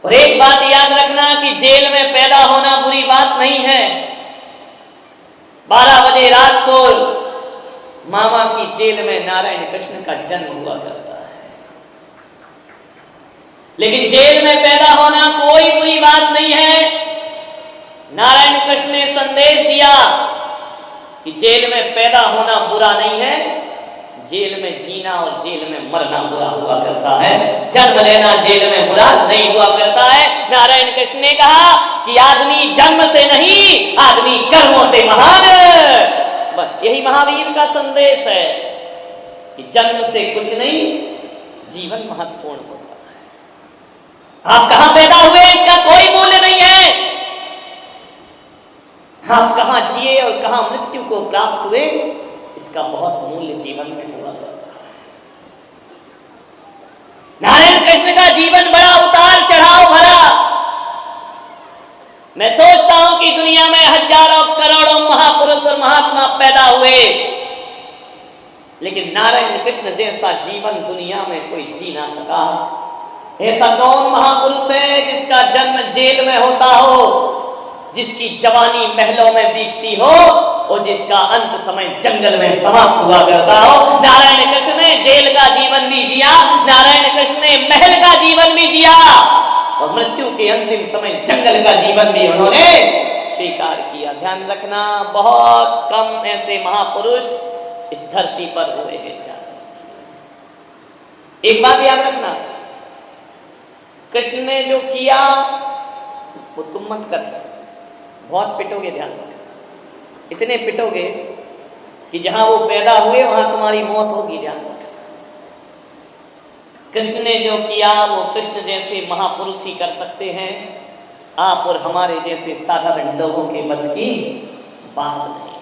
और एक बात याद रखना कि जेल में पैदा होना बुरी बात नहीं है। 12 बजे रात को मामा की जेल में नारायण कृष्ण का जन्म हुआ करता है, लेकिन जेल में पैदा होना कोई बुरी बात नहीं है। नारायण कृष्ण ने संदेश दिया कि जेल में पैदा होना बुरा नहीं है, जेल में जीना और जेल में मरना बुरा हुआ करता है, जन्म लेना जेल में बुरा नहीं हुआ करता है। नारायण कृष्ण ने कहा कि आदमी जन्म से नहीं, आदमी कर्मों से महान। बस यही महावीर का संदेश है कि जन्म से कुछ नहीं, जीवन महत्वपूर्ण होता है। आप कहां पैदा हुए इसका कोई मूल्य नहीं है, आप कहां जिए और कहां मृत्यु को प्राप्त हुए इसका बहुत मूल्य जीवन में हुआ करता है। नारायण कृष्ण का जीवन बड़ा उतार चढ़ाव भरा। मैं सोचता हूं कि दुनिया में हजारों करोड़ों महापुरुष और महात्मा पैदा हुए, लेकिन नारायण कृष्ण जैसा जीवन दुनिया में कोई जी ना सका। ऐसा कौन महापुरुष है जिसका जन्म जेल में होता हो, जिसकी जवानी महलों में बीतती हो और जिसका अंत समय जंगल में समाप्त हुआ करता हो। नारायण कृष्ण ने जेल का जीवन भी जिया, नारायण कृष्ण ने महल का जीवन भी जिया और मृत्यु के अंतिम समय जंगल का जीवन भी उन्होंने स्वीकार किया। ध्यान रखना, बहुत कम ऐसे महापुरुष इस धरती पर हुए हैं। एक बात याद रखना, कृष्ण ने जो किया वो तुम मत करना। बहुत पिटोगे, ध्यान रखना, इतने पिटोगे कि जहां वो पैदा हुए वहां तुम्हारी मौत होगी। ध्यान रखना, कृष्ण ने जो किया वो कृष्ण जैसे महापुरुष ही कर सकते हैं, आप और हमारे जैसे साधारण लोगों के बस की बात नहीं है।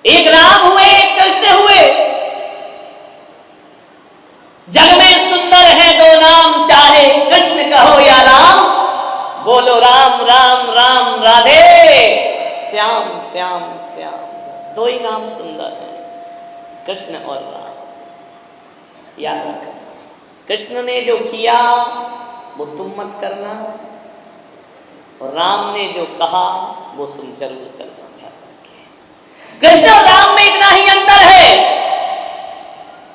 एक राम हुए, एक कृष्ण हुए। जग में सुंदर है दो नाम, चाहे कृष्ण कहो या राम, बोलो राम राम राम राधे श्याम श्याम श्याम। दो ही नाम सुंदर है, कृष्ण और राम। याद रखना, कृष्ण ने जो किया वो तुम मत करना और राम ने जो कहा वो तुम जरूर करना। कृष्ण और राम में इतना ही अंतर है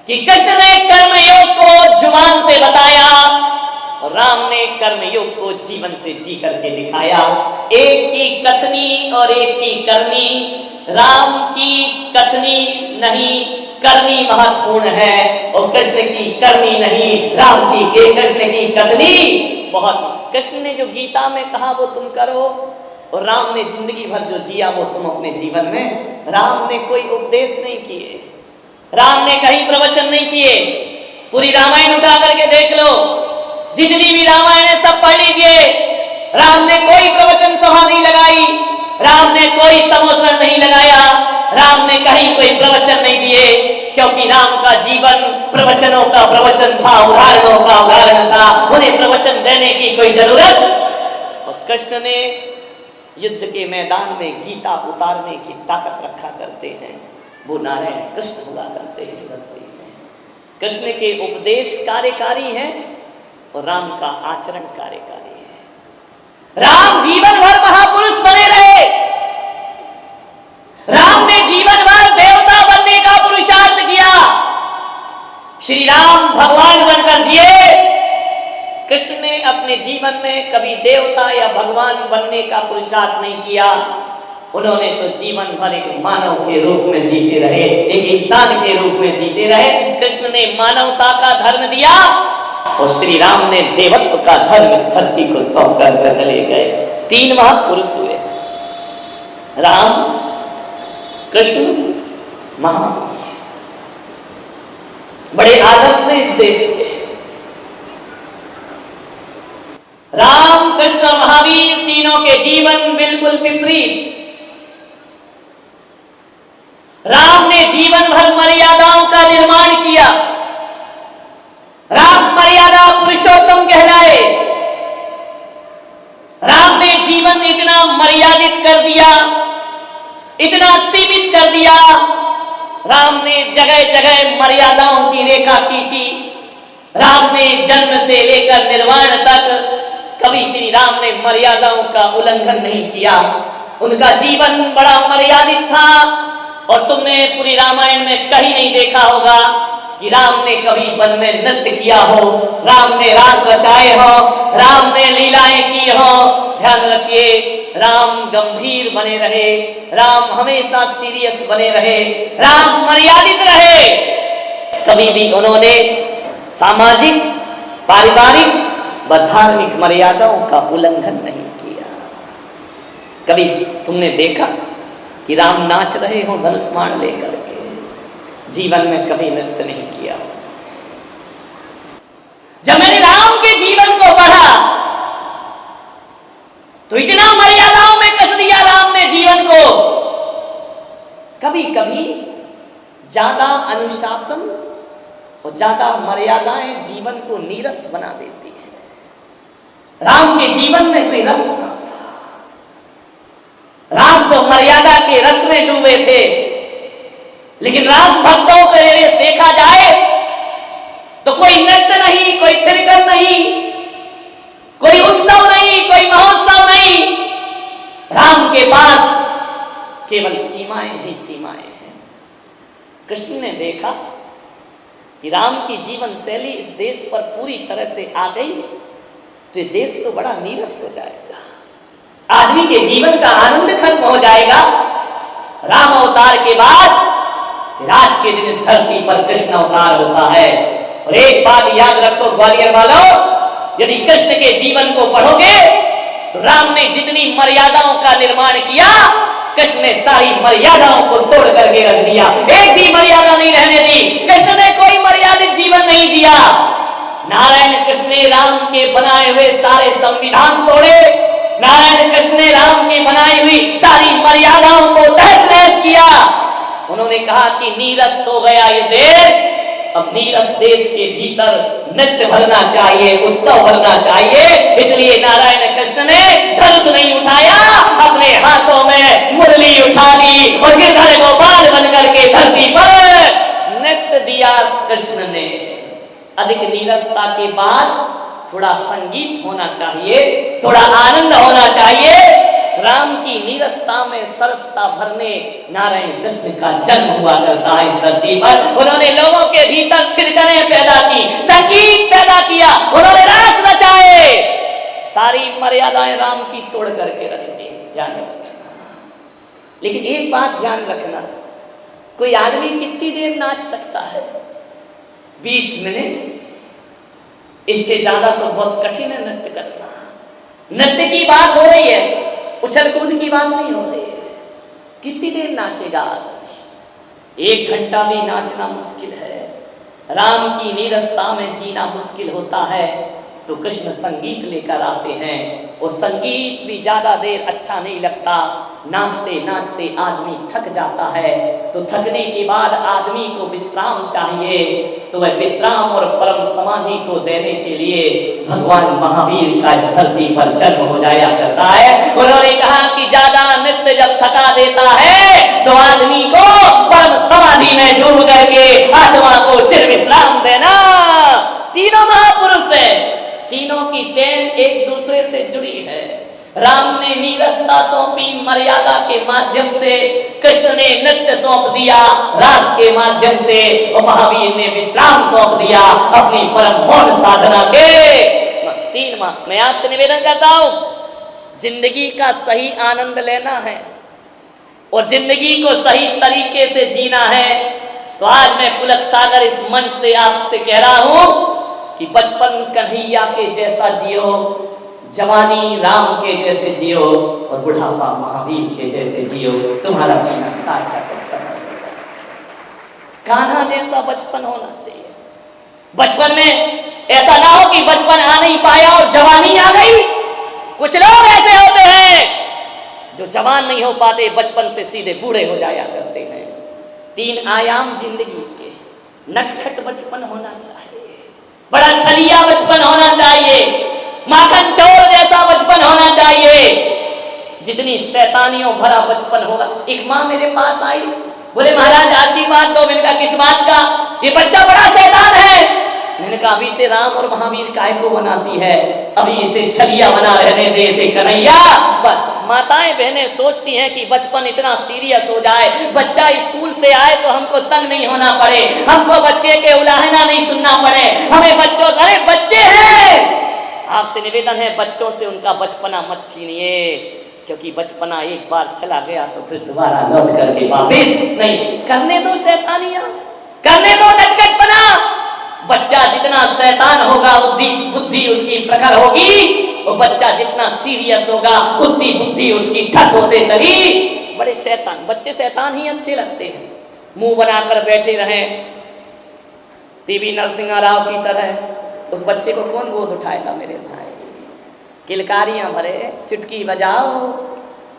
कि कृष्ण ने कर्मयोग को जुबान से बताया और राम ने कर्मयोग को जीवन से जी करके दिखाया। एक की कथनी और एक की करनी। राम की कथनी नहीं, करनी महत्वपूर्ण है, और कृष्ण की करनी नहीं, राम की कृष्ण की कथनी बहुत। कृष्ण ने जो गीता में कहा वो तुम करो और राम ने जिंदगी भर जो जिया वो तुम अपने जीवन में। राम ने कोई उपदेश नहीं किए, राम ने कहीं प्रवचन नहीं किए। पूरी रामायण उठा करके देख लो, जितनी भी रामायण है सब पढ़ लीजिए। राम ने कोई प्रवचन सभा नहीं लगाई, राम ने कोई समोसरण नहीं लगाया, राम ने कहीं कोई प्रवचन नहीं दिए, क्योंकि राम का जीवन प्रवचनों का प्रवचन था, उदाहरणों का उदाहरण था। उन्हें प्रवचन देने की कोई जरूरत। और कृष्ण ने युद्ध के मैदान में गीता उतारने की ताकत रखा करते हैं, वो नारायण कृष्ण हुआ करते हैं धरती में। कृष्ण के उपदेश कार्यकारी है और राम का आचरण कार्यकारी है। राम जीवन भर महापुरुष बने रहे, राम ने जीवन भर देवता बनने का पुरुषार्थ किया। श्री राम भगवान बनकर जिए, कृष्ण ने अपने जीवन में कभी देवता या भगवान बनने का पुरुषार्थ नहीं किया। उन्होंने तो जीवन भर एक मानव के रूप में जीते रहे, एक इंसान के रूप में जीते रहे। कृष्ण ने मानवता का धर्म दिया और श्री राम ने देवत्व का धर्म इस धरती को सौंप कर चले गए। 3 महापुरुष हुए, राम, कृष्ण, महावीर। बड़े आदर्श से इस देश के राम, कृष्ण और महावीर तीनों के जीवन बिल्कुल विपरीत। राम ने जीवन भर मर्यादाओं का निर्माण किया, राम मर्यादा पुरुषोत्तम कहलाए। राम ने जीवन इतना मर्यादित कर दिया, इतना सीमित कर दिया। राम ने जगह जगह मर्यादाओं की रेखा खींची, राम ने जन्म से लेकर निर्वाण तक कभी श्री राम ने मर्यादाओं का उल्लंघन नहीं किया। उनका जीवन बड़ा मर्यादित था और तुमने पूरी रामायण में कहीं नहीं देखा होगा कि राम ने कभी वन में नृत्य किया हो, राम ने रास रचाए हो, राम ने लीलाएं की हो। ध्यान रखिए, राम गंभीर बने रहे, राम हमेशा सीरियस बने रहे, राम मर्यादित रहे। कभी भी उन्होंने सामाजिक, पारिवारिक व धार्मिक मर्यादाओं का उल्लंघन नहीं किया। कभी तुमने देखा कि राम नाच रहे हो धनुष बाण लेकर के? जीवन में कभी नृत्य नहीं किया। जब मैंने राम के जीवन को पढ़ा तो इतना मर्यादाओं में कस दिया राम ने जीवन को। कभी कभी ज्यादा अनुशासन और ज्यादा मर्यादाएं जीवन को नीरस बना देती है। राम के जीवन में कोई रस न था। राम तो मर्यादा के रस में डूबे थे, लेकिन राम भक्तों को देखा जाए तो कोई नृत्य नहीं, कोई थिएटर नहीं, कोई उत्सव नहीं, कोई महोत्सव नहीं। राम के पास केवल सीमाएं ही सीमाएं हैं। कृष्ण ने देखा कि राम की जीवन शैली इस देश पर पूरी तरह से आ गई तो ये देश तो बड़ा नीरस हो जाएगा, आदमी के जीवन का आनंद खत्म हो जाएगा। राम अवतार के बाद फिर आज के दिन इस धरती पर कृष्ण अवतार होता है। और एक बात याद रखो ग्वालियर वालों, यदि कृष्ण के जीवन को पढ़ोगे तो राम ने जितनी मर्यादाओं का निर्माण किया, कृष्ण ने सारी मर्यादाओं को तोड़ करके रख दिया, एक भी मर्यादा नहीं रहने दी। कृष्ण ने कोई मर्यादित जीवन नहीं जिया। नारायण कृष्ण ने राम के बनाए हुए सारे संविधान तोड़े, नारायण कृष्ण ने राम की बनाई हुई सारी मर्यादाओं को तहस नहस किया। उन्होंने कहा कि नीरस हो गया ये देश, अब नीरस देश के भीतर नृत्य भरना चाहिए, उत्सव भरना चाहिए। इसलिए नारायण कृष्ण ने धनुष नहीं उठाया, अपने हाथों में मुरली उठा ली और गिरधर गोपाल बनकर के धरती पर नृत्य दिया। कृष्ण ने अधिक नीरसता के बाद थोड़ा संगीत होना चाहिए, थोड़ा आनंद होना चाहिए। राम की नीरसता में सरसता भरने नारायण कृष्ण का जन्म हुआ करता है इस धरती पर। उन्होंने लोगों के भीतर थिरकने पैदा की, संगीत पैदा किया, उन्होंने रास रचाए, सारी मर्यादाएं राम की तोड़ करके रख दी। ध्यान रखना। लेकिन एक बात ध्यान रखना, कोई आदमी कितनी देर नाच सकता है? 20 मिनट, इससे ज्यादा तो बहुत कठिन है नृत्य करना। नृत्य की बात हो रही है, उछल कूद की बात नहीं हो रही है। कितनी देर नाचेगा आदमी? 1 घंटा भी नाचना मुश्किल है। राम की नीरसता में जीना मुश्किल होता है तो कृष्ण संगीत लेकर आते हैं, और संगीत भी ज्यादा देर अच्छा नहीं लगता। नाचते नाचते आदमी थक जाता है, तो थकने के बाद आदमी को विश्राम चाहिए, तो वह विश्राम और परम समाधि को देने के लिए भगवान महावीर का इस धरती पर जन्म हो जाया करता है। उन्होंने कहा कि ज्यादा नृत्य जब थका देता है तो आदमी को परम समाधि में डूब करके आत्मा को चिर विश्राम देना। तीनों महापुरुष है, तीनों की चेन एक दूसरे से जुड़ी है। राम ने नीरसता सौंपी मर्यादा के माध्यम से, कृष्ण ने नृत्य सौंप दिया रास के माध्यम से, और महावीर ने विश्राम सौंप दिया अपनी परम मौन साधना के 3 माह। मैं आपसे निवेदन करता हूं, जिंदगी का सही आनंद लेना है और जिंदगी को सही तरीके से जीना है, तो आज मैं पुलक सागर इस मंच से आपसे कह रहा हूं कि बचपन कन्हैया के जैसा जियो, जवानी राम के जैसे जियो, और बुढ़ापा महावीर के जैसे जियो। तुम्हारा जीना सार्थक और सफल हो जाए। कान्हा जैसा बचपन होना चाहिए। बचपन में ऐसा ना हो कि बचपन आ नहीं पाया और जवानी आ गई। कुछ लोग ऐसे होते हैं जो जवान नहीं हो पाते, बचपन से सीधे बूढ़े हो जाया करते हैं। 3 आयाम जिंदगी के, नटखट बचपन होना चाहिए, बड़ा छलिया बचपन होना चाहिए, माखन चौर जैसा बचपन होना चाहिए। जितनी शैतानियों भरा बचपन होगा। एक माँ मेरे पास आई, बोले महाराज आशीर्वाद दो। मैंने कहा किस बात का? ये बच्चा बड़ा शैतान है। मैंने कहा अभी से राम और महावीर काय को बनाती है, अभी इसे छलिया बना रहने दे इसे कन्हैया। माताएं बहनें सोचती हैं कि बचपन इतना सीरियस हो जाए, बच्चा स्कूल से आए तो हमको तंग नहीं होना पड़े, हमको बच्चे के उलाहना नहीं सुनना पड़े, हमें बच्चों से, अरे बच्चे हैं, आपसे निवेदन है बच्चों से उनका बचपना मत छीनिए, क्योंकि बचपना एक बार चला गया तो फिर दोबारा लौट करके वापस नहीं। करने दो शैतानियां, करने दो नटखटपना। बच्चा जितना शैतान होगा उतनी बुद्धि उसकी प्रखर होगी, और बच्चा जितना सीरियस होगा उतनी बुद्धि उसकी ठस होते चली। बड़े शैतान बच्चे, शैतान ही अच्छे लगते हैं, मुंह बनाकर बैठे रहें पीवी नरसिंह राव की तरह। उस बच्चे को कौन गोद उठाएगा मेरे भाई? किलकारियां भरे, चुटकी बजाओ,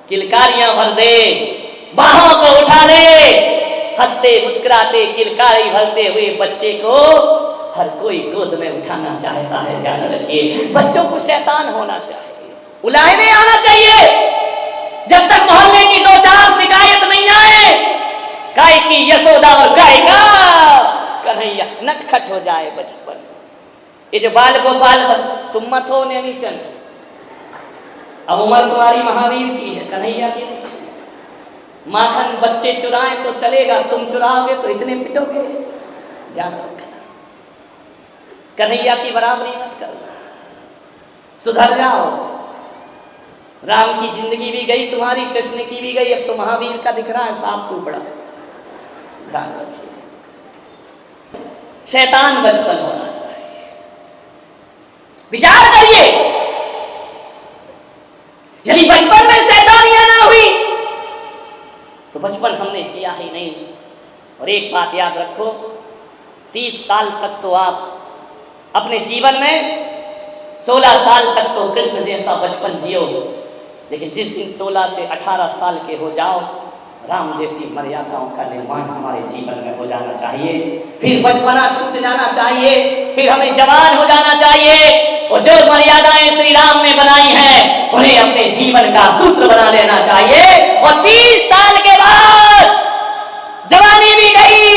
किलकारियां भर दे, बाहों को उठा ले, हंसते मुस्कुराते किलकारी भरते हुए बच्चे को हर कोई गोद में उठाना चाहता है। ध्यान रखिए, बच्चों को शैतान होना चाहिए, उलाहने आना चाहिए। जब तक मोहल्ले की दो चार शिकायत नहीं आए, गाय की यशोदा और गाय का कन्हैया, नटखट हो जाए बचपन। ये जो बाल गोपाल तुम मत हो नेमीचंद, अब उम्र तुम्हारी महावीर की है, कन्हैया की नहीं। माखन बच्चे चुराएं तो चलेगा, तुम चुराओगे तो इतने पिटोगे। ध्यान रखना, कन्हैया की बराबरी मत करना, सुधर जाओ। राम की जिंदगी भी गई तुम्हारी, कृष्ण की भी गई, अब तो महावीर का दिख रहा है साफ सुपड़ा। ध्यान रखिए, शैतान बचपन होना चाहिए। विचार करिए, यदि बचपन में शैतानियां ना हुई तो बचपन हमने जिया ही नहीं। और एक बात याद रखो, 30 साल तक तो आप अपने जीवन में 16 साल तक तो कृष्ण जैसा बचपन जियो, लेकिन जिस दिन 16 से 18 साल के हो जाओ, राम जैसी मर्यादाओं का निर्माण हमारे जीवन में हो जाना चाहिए। फिर बचपना छूट जाना चाहिए, फिर हमें जवान हो जाना चाहिए, और जो मर्यादाएं श्री राम ने बनाई हैं उन्हें अपने जीवन का सूत्र बना लेना चाहिए। और 30 साल के बाद जवानी भी गई,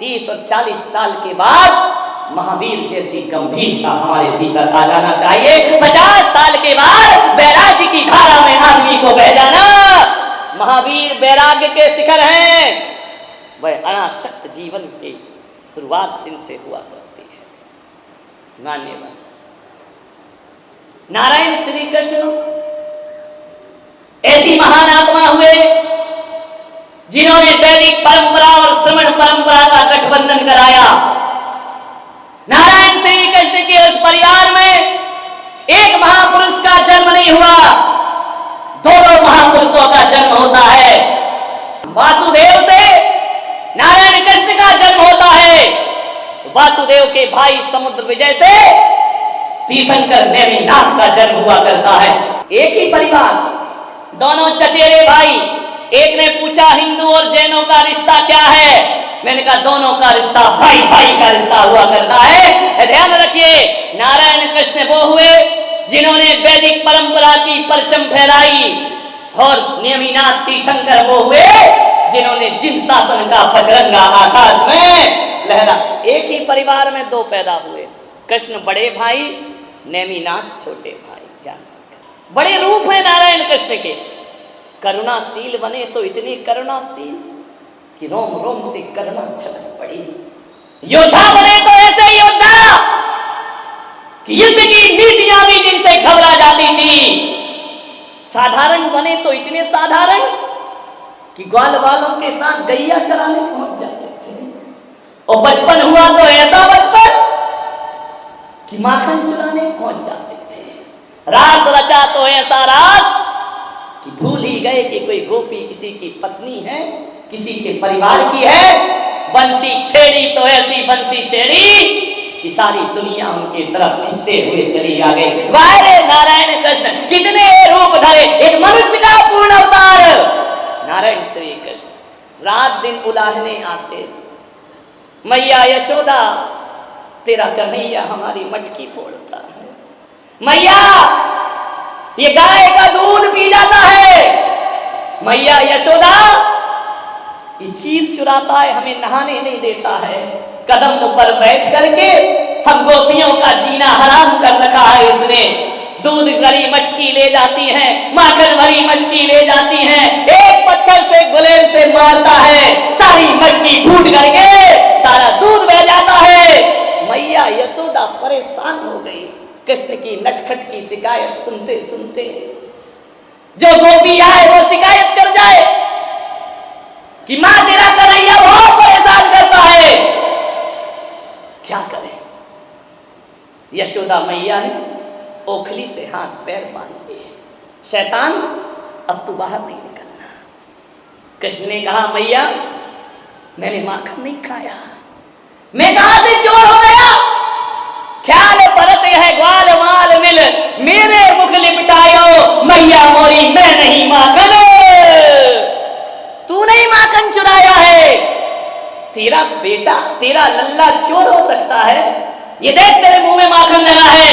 30 और 40 साल के बाद महावीर जैसी गंभीरता हमारे भीतर आ जाना चाहिए। 50 साल के बाद वैराग्य की धारा में आदमी को बह जाना। महावीर वैराग्य के शिखर हैं, वह अनासक्त जीवन की शुरुआत जिनसे हुआ करती है। मान्यवर नारायण श्री कृष्ण ऐसी महान आत्मा हुए जिन्होंने वैदिक परंपरा और श्रवण परंपरा का गठबंधन कराया। नारायण श्री कृष्ण के उस परिवार में एक महापुरुष का जन्म नहीं हुआ, दोनों महापुरुषों का जन्म होता है। वासुदेव से नारायण कृष्ण का जन्म होता है, वासुदेव के भाई समुद्र विजय से तीर्थंकर नेमिनाथ का जन्म हुआ करता है। एक ही परिवार, दोनों चचेरे भाई। एक ने पूछा हिंदू और जैनों का रिश्ता क्या है? मैंने कहा दोनों का रिश्ता भाई भाई का रिश्ता हुआ करता है। ध्यान रखिए, नारायण कृष्ण वो हुए जिन्होंने वैदिक परंपरा की परचम फहराई, और नेमिनाथ तीर्थंकर वो हुए जिन्होंने जिन शासन का पचरंगा आकाश में लहरा। एक ही परिवार में दो पैदा हुए, कृष्ण बड़े भाई, नेमिनाथ छोटे भाई। क्या बड़े रूप है नारायण कृष्ण के। करुणाशील बने तो इतने करुणाशील कि रोम रोम से करुणा छलक पड़ी। योद्धा बने तो ऐसे योद्धा कि युद्ध की नीतियां भी जिनसे घबरा जाती थी। साधारण बने तो इतने साधारण कि ग्वाल वालों के साथ गैया चराने पहुंच जाते थे। और बचपन हुआ तो ऐसा बचपन कि माखन चुराने पहुंच जाते थे। रास रचा तो ऐसा रास कि भूल ही गए कि कोई गोपी किसी की पत्नी है, किसी के परिवार की है। बंसी छेड़ी तो ऐसी बंसी छेड़ी कि सारी दुनिया उनके तरफ खींचते हुए चली आ गई। वारे नारायण कृष्ण कितने रूप धरे, एक मनुष्य का पूर्ण अवतार नारायण श्री कृष्ण। रात दिन उलाहने आते, मैया यशोदा तेरा कन्हैया हमारी मटकी फोड़ता है, मैया ये गाय का दूध पी जाता है, मैया यशोदा ये चीर चुराता है, हमें नहाने नहीं देता है, कदम पर बैठ करके हम गोपियों का जीना हराम कर रखा है इसने। दूध भरी मटकी ले जाती है, माखन भरी मटकी ले जाती है, एक पत्थर से गुलेल से मारता है, सारी मटकी फूट करके सारा दूध बह जाता है। मैया यशोदा परेशान हो गई कृष्ण की नटखट की शिकायत सुनते सुनते। जो गोपी आए वो शिकायत कर जाए कि मां तेरा कन्हैया बहुत परेशान करता है, क्या करे। यशोदा मैया ने ओखली से हाथ पैर बांध दिए, शैतान अब तू बाहर नहीं निकलना। कृष्ण ने कहा मैया मैंने माखन नहीं खाया, मैं कहां से चोर हो गया। ख्याल परत है ग्वाल माल मिल, मेरे मुख लिपटायो मैया मोरी मैं नहीं माखन। तू नहीं माखन चुराया है, तेरा बेटा तेरा लल्ला चोर हो सकता है। ये देख तेरे मुंह में माखन लगा है,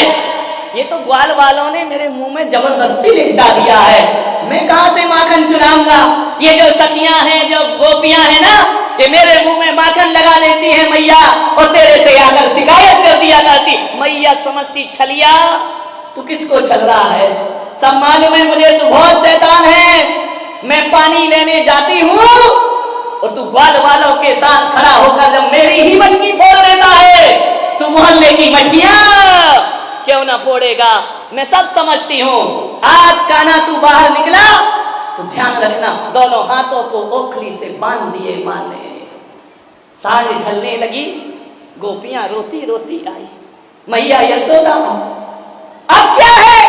ये तो ग्वाल वालों ने मेरे मुंह में जबरदस्ती लिपटा दिया है, मैं कहां से माखन चुराऊंगा। ये जो सखियां हैं जो गोपियां हैं ना, ये मेरे मुंह में माखन लगा देती है मैया, और तेरे से आकर शिकायत कर दिया करती। मैया समझती छलिया तू किसको छल रहा है, सब मालूम है मुझे तू बहुत शैतान है। मैं पानी लेने जाती हूँ और तू ग्वाल वालों के साथ खड़ा होकर जब मेरी ही मटकी फोड़ देता है, तू मोहल्ले की मटकियां क्यों ना फोड़ेगा, मैं सब समझती हूँ। आज कान्हा तू बाहर निकला तो ध्यान रखना, दोनों हाथों को ओखली से बांध दिए मां ने। सांझ ढलने लगी, गोपियां रोती रोती आई, मैया यशोदा अब क्या है,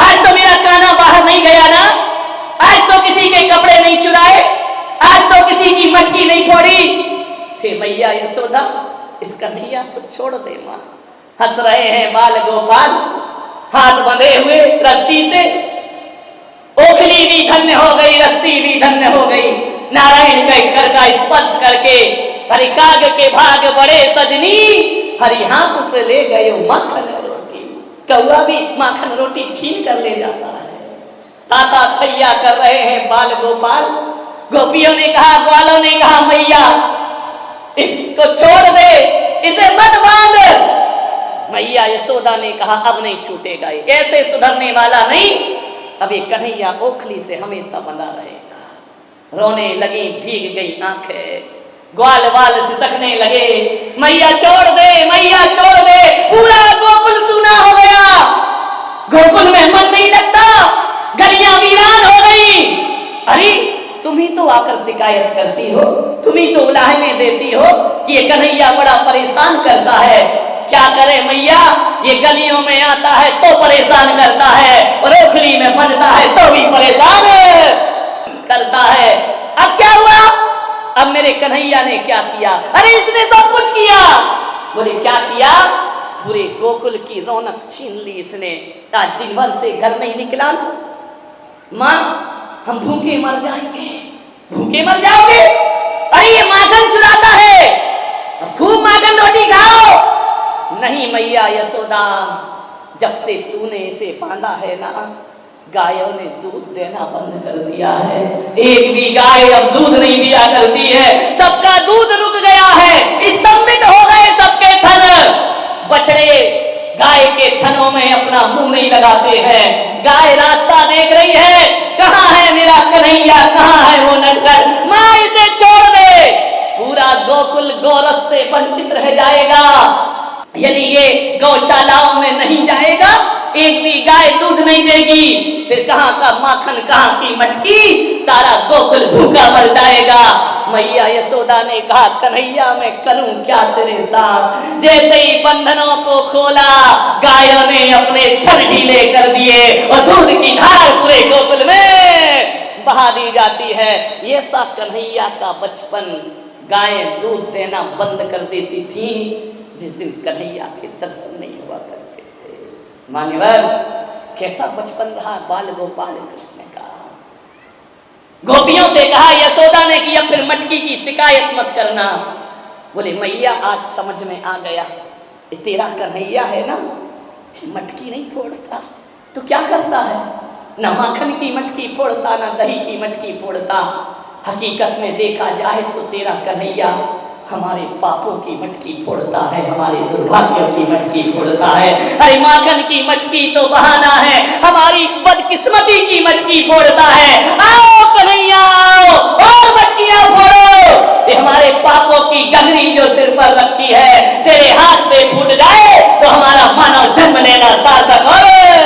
आज तो मेरा कान्हा बाहर नहीं गया ना, आज तो किसी के कपड़े नहीं चुराए, आज तो किसी की मटकी नहीं फोड़ी। फिर मैया यशोदा इस कन्हैया को छोड़ दे मां। हंस रहे हैं बाल गोपाल हाथ बंधे हुए रस्सी से, ओखली भी धन्य हो गई, रस्सी भी धन्य हो गई। नारायण के कर का स्पर्श करके हरि काग के भाग बड़े सजनी, हरि हाथ से ले गए माखन रोटी। कौआ भी माखन रोटी छीन कर ले जाता है। ताता थैया कर रहे हैं बाल गोपाल। गोपियों ने कहा, ग्वालों ने कहा मैया इसको छोड़ दे, इसे मत बांध। मैया यशोदा ने कहा अब नहीं छूटेगा, ऐसे सुधरने वाला नहीं, अब ये कन्हैया ओखली से हमेशा बंधा रहेगा। रोने लगी, भीग गई आंखें, ग्वाल बाल सिसकने लगे, मैया छोड़ दे, मैया छोड़ दे। पूरा गोकुल सूना हो गया, गोकुल में मन नहीं लगता, गलियां वीरान हो गई। अरे तुम ही तो आकर शिकायत करती हो, तुम ही तो उलाहने देती हो कि ये कन्हैया बड़ा परेशान करता है। क्या करे मैया, ये गलियों में आता है तो परेशान करता है, और ओखली में बंधता है तो भी परेशान करता है। अब क्या हुआ, अब मेरे कन्हैया ने क्या किया। अरे इसने सब कुछ किया। बोले क्या किया, पूरे गोकुल की रौनक छीन ली इसने। आज दिन भर से घर नहीं निकला ना, मां हम भूखे मर जाएंगे। भूखे मर जाओगे, अरे ये माखन चुराता है, अब खूब माखन रोटी खाओ। नहीं मैया यशोदा, जब से तूने इसे बांधा है ना, गायों ने दूध देना बंद कर दिया है। एक भी गाय अब दूध नहीं दिया करती है, सबका दूध रुक गया है, स्तंभित हो गए सबके थन। बछड़े गाय के थनों में अपना मुंह नहीं लगाते हैं। गाय रास्ता देख रही है, कहाँ है मेरा कन्हैया, कहाँ है वो नटखट, माँ इसे छोड़ दे। पूरा गोकुल गोरस से वंचित रह जाएगा यदि ये गौशालाओं में नहीं जाएगा। एक भी गाय दूध नहीं देगी, फिर कहाँ का माखन, कहाँ की मटकी, सारा गोकुल भूखा मर जाएगा। मैया यशोदा ने कहा, कन्हैया मैं करूं क्या तेरे साथ। जैसे ही बंधनों को खोला, गायों ने अपने थन ढीले कर दिए और दूध की धार पूरे गोकुल में बहा दी जाती है। ये सा कन्हैया का बचपन। गायें दूध देना बंद कर देती थी जिस दिन कन्हैया के दर्शन नहीं हुआ करते थे। मान्यवर, कैसा बचपन रहा बाल गोपाल कृष्ण का। गोपियों से कहा यशोदा ने कि अब फिर मटकी की शिकायत मत करना। बोले मैया आज समझ में आ गया, ये तेरा कन्हैया है ना, मटकी नहीं फोड़ता तो क्या करता है, ना माखन की मटकी फोड़ता, ना दही की मटकी फोड़ता। हकीकत में देखा जाए तो तेरा कन्हैया हमारे पापों की मटकी फोड़ता है, हमारे दुर्भाग्यों की मटकी फोड़ता है। अरे माखन की मटकी तो बहाना है, हमारी बदकिस्मती की मटकी फोड़ता है। आओ कन्हैया आओ और मटकियां फोड़ो, ये हमारे पापों की गगरी जो सिर पर रखी